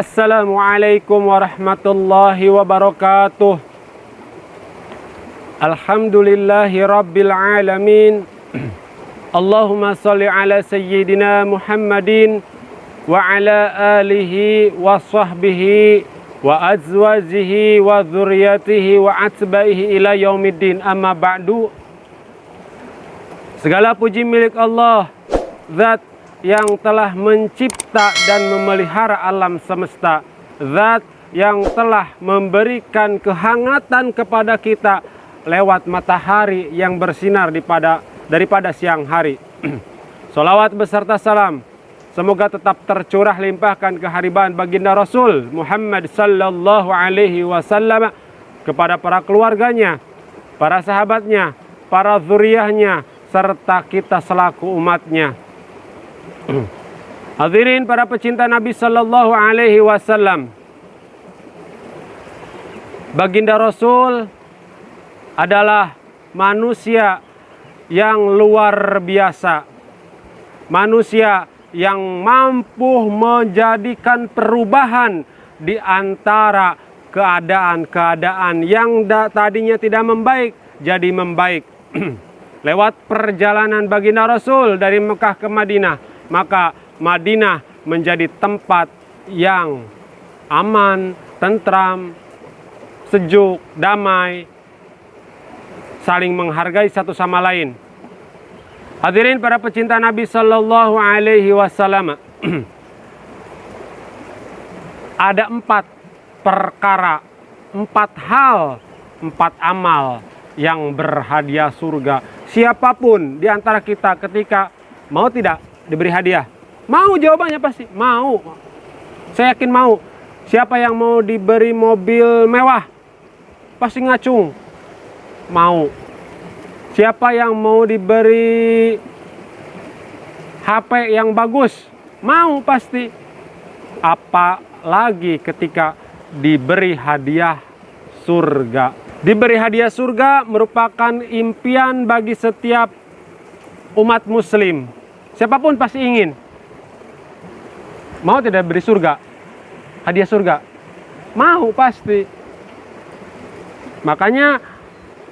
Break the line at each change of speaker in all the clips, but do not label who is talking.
Assalamualaikum warahmatullahi wabarakatuh. Alhamdulillahi rabbil alamin. Allahumma salli ala sayyidina Muhammadin wa ala alihi wa sahbihi wa azwajihi wa dzurriyyatihi wa atba'ihi ila yaumiddin. Amma ba'du. Segala puji milik Allah, Zat yang telah mencipta dan memelihara alam semesta, Zat yang telah memberikan kehangatan kepada kita lewat matahari yang bersinar daripada siang hari. Salawat beserta salam semoga tetap tercurah limpahkan keharibaan baginda Rasul Muhammad sallallahu alaihi wasallam kepada para keluarganya, para sahabatnya, para zuriyahnya, serta kita selaku umatnya. Hadirin para pecinta Nabi sallallahu alaihi wasallam. Baginda Rasul adalah manusia yang luar biasa. Manusia yang mampu menjadikan perubahan di antara keadaan-keadaan yang tadinya tidak membaik jadi membaik. Lewat perjalanan baginda Rasul dari Mekah ke Madinah, maka Madinah menjadi tempat yang aman, tentram, sejuk, damai, saling menghargai satu sama lain. Hadirin para pecinta Nabi sallallahu alaihi wasallam. Ada 4 perkara, 4 hal, 4 amal yang berhadiah surga. Siapapun di antara kita ketika mau tidak diberi hadiah? Mau, jawabannya pasti mau. Saya yakin mau. Siapa yang mau diberi mobil mewah? Pasti ngacung. Mau. Siapa yang mau diberi HP yang bagus? Mau pasti. Apalagi ketika diberi hadiah surga. Diberi hadiah surga merupakan impian bagi setiap umat muslim. Siapapun pasti ingin. Mau tidak beri surga? Hadiah surga? Mau pasti. Makanya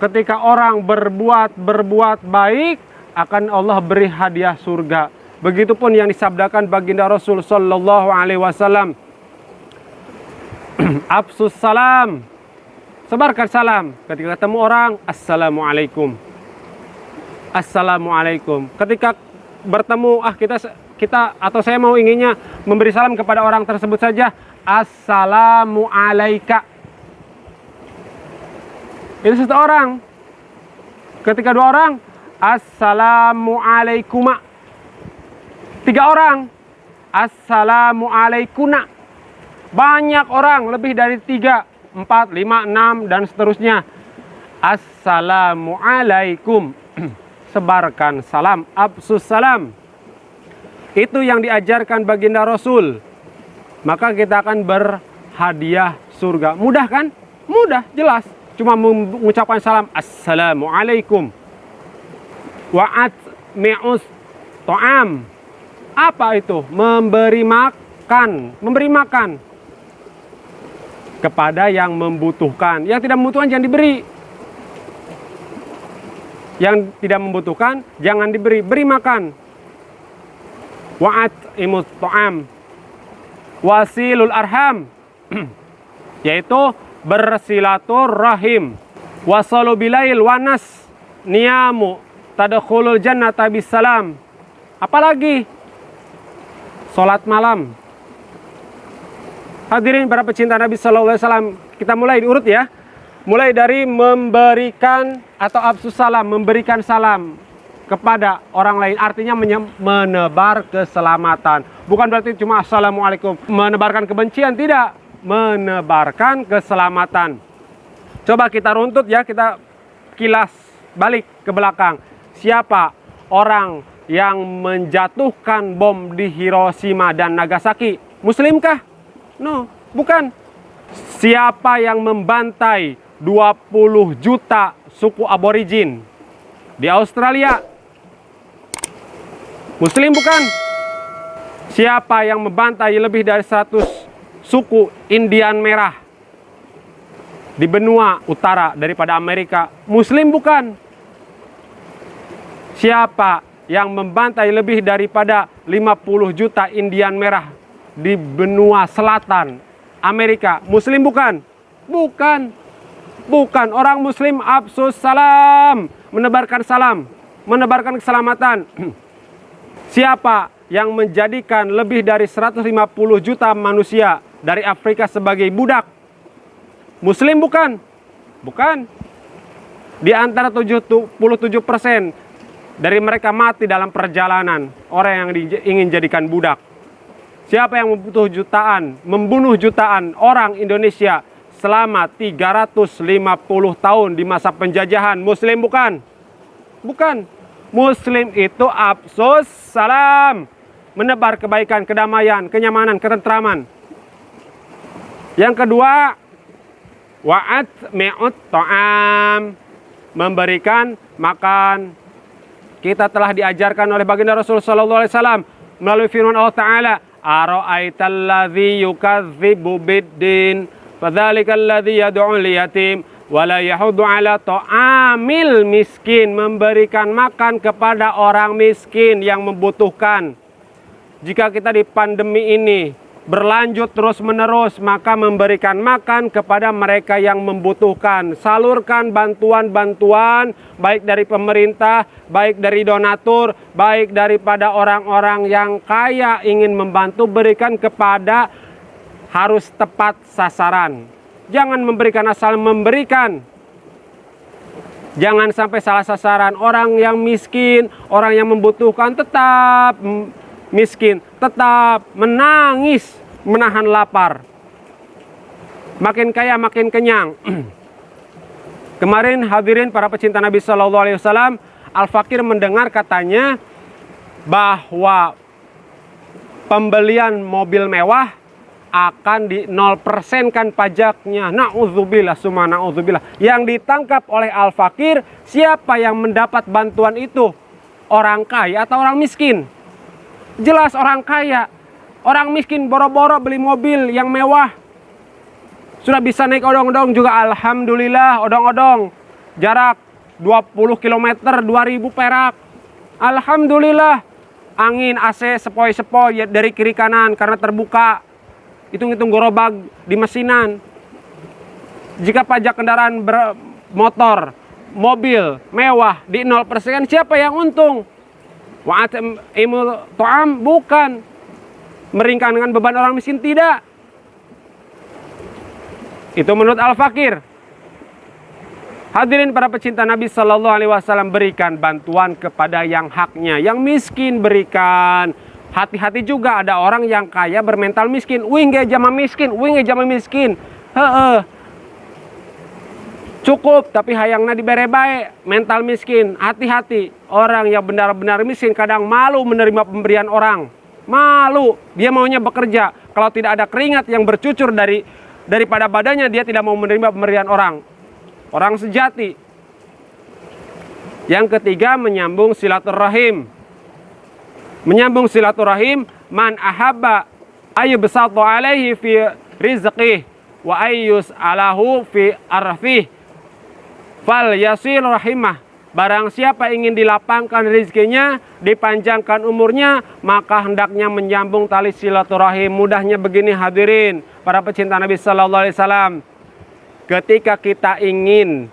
ketika orang berbuat baik, akan Allah beri hadiah surga. Begitupun yang disabdakan baginda Rasul sallallahu alaihi wasallam. Afsus salam. Sebarkan salam. Ketika ketemu orang, assalamualaikum. Assalamualaikum. Ketika bertemu, kita atau saya mau inginnya memberi salam kepada orang tersebut saja, assalamu alaika. Itu satu orang. Ketika 2 orang, assalamu alaikuma. 3 orang, assalamu alaikuna. Banyak orang, lebih dari 3, 4, 5, 6 dan seterusnya. Assalamu alaikum. Sebarkan salam, afsus salam. Itu yang diajarkan baginda Rasul. Maka kita akan berhadiah surga. Mudah kan? Mudah, jelas. Cuma mengucapkan salam, assalamualaikum. Wa atmi'us ta'am. Apa itu? Memberi makan. Memberi makan kepada yang membutuhkan. Yang tidak membutuhkan jangan diberi. Yang tidak membutuhkan jangan diberi. Beri makan. Wa at'imus ta'am. Wasilul arham. Yaitu bersilaturahim. Wasalu bilail wanas niyamu tadkhulul jannata bisalam. Apalagi salat malam. Hadirin para pecinta Nabi sallallahu alaihi wasallam, kita mulai diurut ya. Mulai dari memberikan atau afsus salam, memberikan salam kepada orang lain, artinya menebar keselamatan. Bukan berarti cuma assalamualaikum, menebarkan kebencian, tidak. Menebarkan keselamatan. Coba kita runtut ya, kita kilas balik ke belakang. Siapa orang yang menjatuhkan bom di Hiroshima dan Nagasaki? Muslimkah? No, bukan. Siapa yang membantai 20 juta suku aborigin di Australia? Muslim bukan? Siapa yang membantai lebih dari 100 suku Indian merah di benua utara daripada Amerika, Muslim bukan? Siapa yang membantai lebih daripada 50 juta Indian merah di benua selatan Amerika, Muslim bukan? Bukan. Bukan. Orang Muslim afsus salam, menebarkan salam, menebarkan keselamatan. Siapa yang menjadikan lebih dari 150 juta manusia dari Afrika sebagai budak? Muslim bukan? Bukan. Di antara 77% dari mereka mati dalam perjalanan, orang yang ingin jadikan budak. Siapa yang membunuh jutaan orang Indonesia selama 350 tahun di masa penjajahan? Muslim bukan? Bukan. Muslim itu afsus salam, menebar kebaikan, kedamaian, kenyamanan, ketentraman. Yang kedua, wa'atmi'ut ta'am, memberikan makan. Kita telah diajarkan oleh baginda Rasul sallallahu alaihi wasallam melalui firman Allah Ta'ala, ara'aitalladzi yukadzibu biddin fadzalikal ladzi yad'ul yatim wala yahuddu ala ta'amil miskin, memberikan makan kepada orang miskin yang membutuhkan. Jika kita di pandemi ini berlanjut terus-menerus, maka memberikan makan kepada mereka yang membutuhkan. Salurkan bantuan-bantuan, baik dari pemerintah, baik dari donatur, baik daripada orang-orang yang kaya ingin membantu, berikan kepada, harus tepat sasaran. Jangan memberikan asal memberikan. Jangan sampai salah sasaran. Orang yang miskin, orang yang membutuhkan tetap miskin, tetap menangis, menahan lapar. Makin kaya makin kenyang. Kemarin hadirin para pecinta Nabi Shallallahu Alaihi Wasallam, Al-Fakir mendengar katanya bahwa pembelian mobil mewah akan di 0% kan pajaknya. Na'udzubillah, summa na'udzubillah. Yang ditangkap oleh Al-Fakir, siapa yang mendapat bantuan itu? Orang kaya atau orang miskin? Jelas orang kaya. Orang miskin boro-boro beli mobil yang mewah, sudah bisa naik odong-odong juga, alhamdulillah. Odong-odong jarak 20 km 2000 perak, alhamdulillah. Angin AC sepoi-sepoi dari kiri kanan karena terbuka. Hitung-hitung gerobak di mesinan. Jika pajak kendaraan bermotor, mobil mewah di 0%, siapa yang untung? Wa'atimul ta'am, bukan. Meringankan beban orang miskin, tidak. Itu menurut Al-Fakir. Hadirin para pecinta Nabi Sallallahu Alaihi Wasallam, berikan bantuan kepada yang haknya. Yang miskin berikan. Hati-hati juga ada orang yang kaya bermental miskin. Wingge jama miskin, wingge jama miskin. Cukup tapi hayangna dibere bae, mental miskin. Hati-hati, orang yang benar-benar miskin kadang malu menerima pemberian orang. Malu, dia maunya bekerja. Kalau tidak ada keringat yang bercucur daripada badannya, dia tidak mau menerima pemberian orang. Orang sejati. Yang ketiga, menyambung silaturahim. Menyambung silaturahim, man ahabba ayyubsatu alaihi fi rizqih wa ayyus alahu fi arfih fal yasil rahimah. Barang siapa ingin dilapangkan rezekinya, dipanjangkan umurnya, maka hendaknya menyambung tali silaturahim. Mudahnya begini hadirin para pecinta Nabi Sallallahu Alaihi Wasallam, ketika kita ingin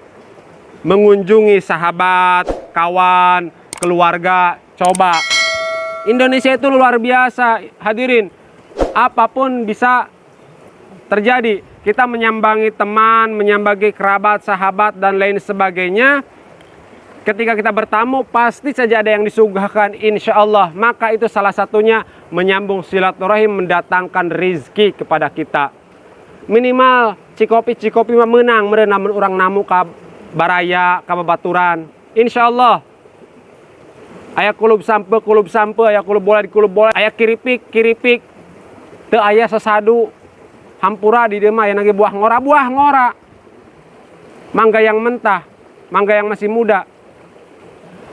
mengunjungi sahabat, kawan, keluarga, coba, Indonesia itu luar biasa hadirin. Apapun bisa terjadi. Kita menyambangi teman, menyambangi kerabat, sahabat, dan lain sebagainya. Ketika kita bertamu, pasti saja ada yang disuguhkan, insya Allah. Maka itu salah satunya menyambung silaturahim, mendatangkan rizki kepada kita. Minimal cikopi menang merenam orang namu ka baraya, ka babaturan. Insya Allah. Aya kulub sampe, aya kulub bola, aya kiripik. Teu aya sesadu. Hampura di dieu mah aya nage buah ngora. Mangga yang mentah, mangga yang masih muda.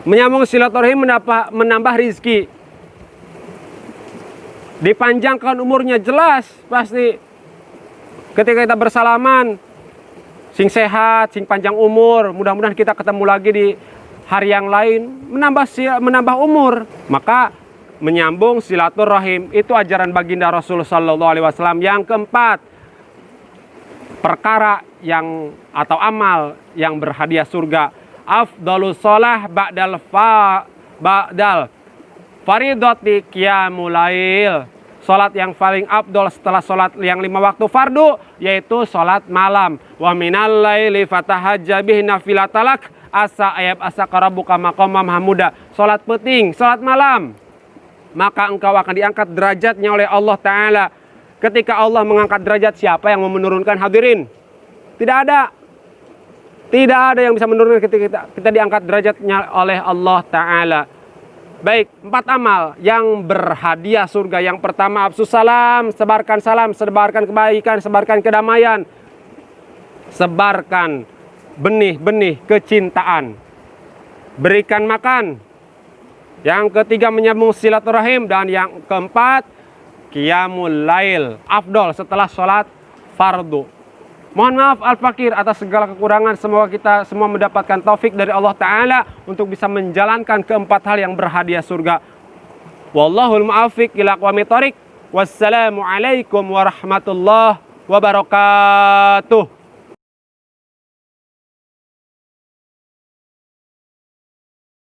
Menyambung silaturahim menambah rizki. Dipanjangkan umurnya, jelas pasti Ketika kita bersalaman, sing sehat, sing panjang umur, mudah-mudahan kita ketemu lagi di hari yang lain, menambah umur. Maka menyambung silaturahim itu ajaran baginda Rasul sallallahu alaihi wasallam. Yang keempat, perkara yang atau amal yang berhadiah surga. Afdhalus shalah ba'dal faridati qiyamul lail. Salat yang paling afdol setelah salat yang 5 waktu fardu yaitu salat malam. Wa minal laili fatahajja bihi nafilatalak asa ayab asa karabuka maqama mahmuda. Salat penting, salat malam. Maka engkau akan diangkat derajatnya oleh Allah Ta'ala. Ketika Allah mengangkat derajat, siapa yang mau menurunkan, hadirin? Tidak ada. Tidak ada yang bisa menurunkan ketika kita diangkat derajatnya oleh Allah Ta'ala. Baik, 4 amal yang berhadiah surga. Yang pertama, afsus salam, sebarkan kebaikan, sebarkan kedamaian. Sebarkan benih-benih kecintaan. Berikan makan. Yang ketiga, menyambung silaturahim. Dan yang keempat, qiyamul lail, afdol setelah sholat fardu. Mohon maaf al-fakir atas segala kekurangan. Semoga kita semua mendapatkan taufik dari Allah Ta'ala untuk bisa menjalankan keempat hal yang berhadiah surga. Wallahul mu'afiq ila aqwamit thoriq. Wassalamualaikum warahmatullahi wabarakatuh.